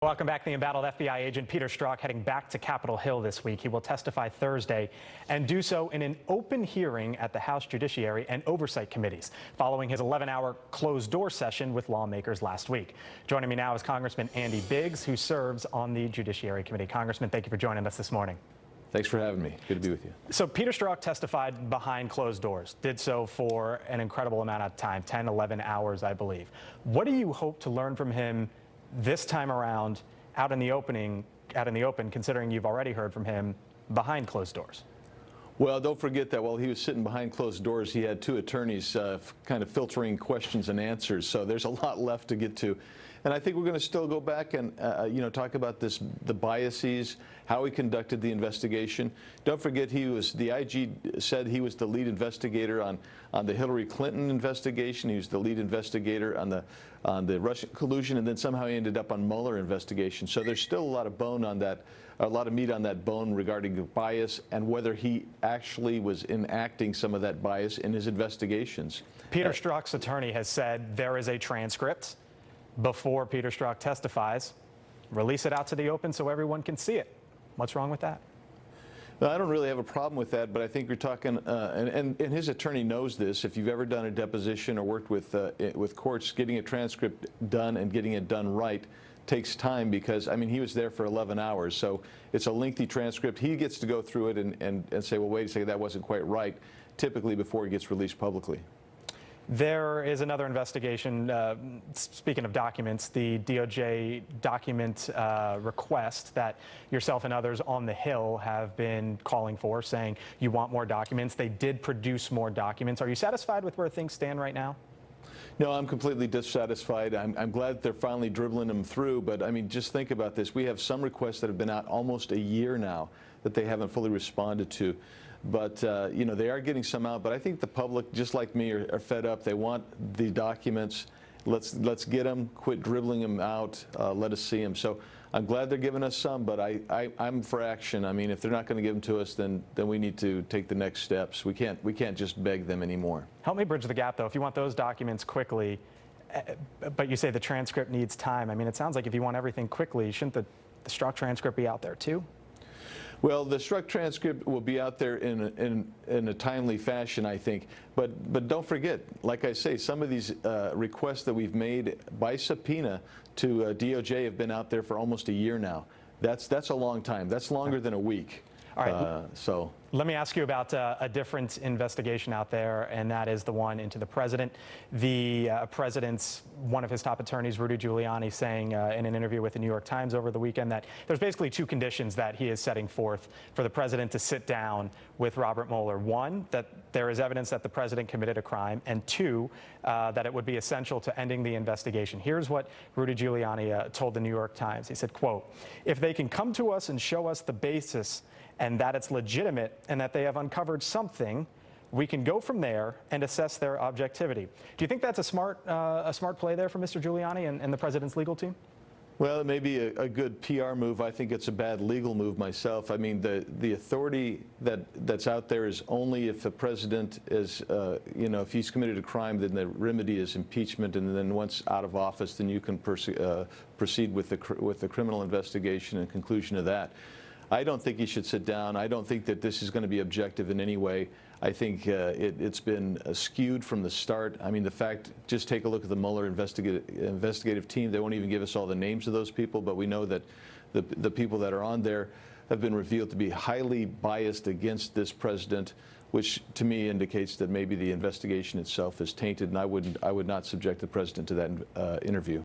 Welcome back. The embattled FBI agent Peter Strzok heading back to Capitol Hill this week. He will testify Thursday and do so in an open hearing at the House Judiciary and Oversight Committees following his 11-hour closed-door session with lawmakers last week. Joining me now is Congressman Andy Biggs, who serves on the Judiciary Committee. Congressman, thank you for joining us this morning. Thanks for having me. Good to be with you. So Peter Strzok testified behind closed doors, did so for an incredible amount of time, 10, 11 hours, I believe. What do you hope to learn from him this time around out in the open, considering you've already heard from him behind closed doors? Well, don't forget that while he was sitting behind closed doors, he had two attorneys kind of filtering questions and answers. So there's a lot left to get to. And I think we're going to still go back and talk about the biases, how he conducted the investigation. Don't forget, the IG said he was the lead investigator on the Hillary Clinton investigation. He was the lead investigator on the Russian collusion, and then somehow he ended up on Mueller investigation. So there's still a lot of bone on that, a lot of meat on that bone regarding the bias and whether he actually was enacting some of that bias in his investigations. Peter Strzok's attorney has said there is a transcript before Peter Strzok testifies. Release it out to the open so everyone can see it. What's wrong with that? Well, I don't really have a problem with that, but I think you're talking, and his attorney knows this. If you've ever done a deposition or worked with courts, getting a transcript done and getting it done right takes time because, I mean, he was there for 11 hours, so it's a lengthy transcript. He gets to go through it and say, well, wait a second, that wasn't quite right, typically before it gets released publicly. There is another investigation, speaking of documents, the DOJ document request that yourself and others on the Hill have been calling for, saying you want more documents. They did produce more documents. Are you satisfied with where things stand right now? No, I'm completely dissatisfied. I'm glad they're finally dribbling them through, but I mean, just think about this. We have some requests that have been out almost a year now that they haven't fully responded to. But, they are getting some out. But I think the public, just like me, are fed up. They want the documents. Let's get them. Quit dribbling them out. Let us see them. So I'm glad they're giving us some, but I'm for action. I mean, if they're not going to give them to us, then we need to take the next steps. We can't just beg them anymore. Help me bridge the gap, though. If you want those documents quickly, but you say the transcript needs time. I mean, it sounds like if you want everything quickly, shouldn't the Strzok transcript be out there, too? Well, the Strzok transcript will be out there in a timely fashion, I think. But don't forget, like I say, some of these requests that we've made by subpoena to DOJ have been out there for almost a year now. That's a long time. That's longer than a week. All right. Let me ask you about a different investigation out there, and that is the one into the president. The president's, one of his top attorneys, Rudy Giuliani, saying in an interview with the New York Times over the weekend that there's basically two conditions that he is setting forth for the president to sit down with Robert Mueller. One, that there is evidence that the president committed a crime, and two, that it would be essential to ending the investigation. Here's what Rudy Giuliani told the New York Times. He said, quote, "If they can come to us and show us the basis and that it's legitimate and that they have uncovered something, we can go from there and assess their objectivity." Do you think that's a smart play there for Mr. Giuliani and the president's legal team? Well, it may be a good PR move. I think it's a bad legal move myself. I mean, the authority that's out there is only if the president is, if he's committed a crime, then the remedy is impeachment, and then once out of office, then you can proceed with the criminal investigation and conclusion of that. I don't think he should sit down. I don't think that this is going to be objective in any way. I think it's been skewed from the start. I mean, just take a look at the Mueller investigative team. They won't even give us all the names of those people, but we know that the people that are on there have been revealed to be highly biased against this president, which to me indicates that maybe the investigation itself is tainted, and I would not subject the president to that interview.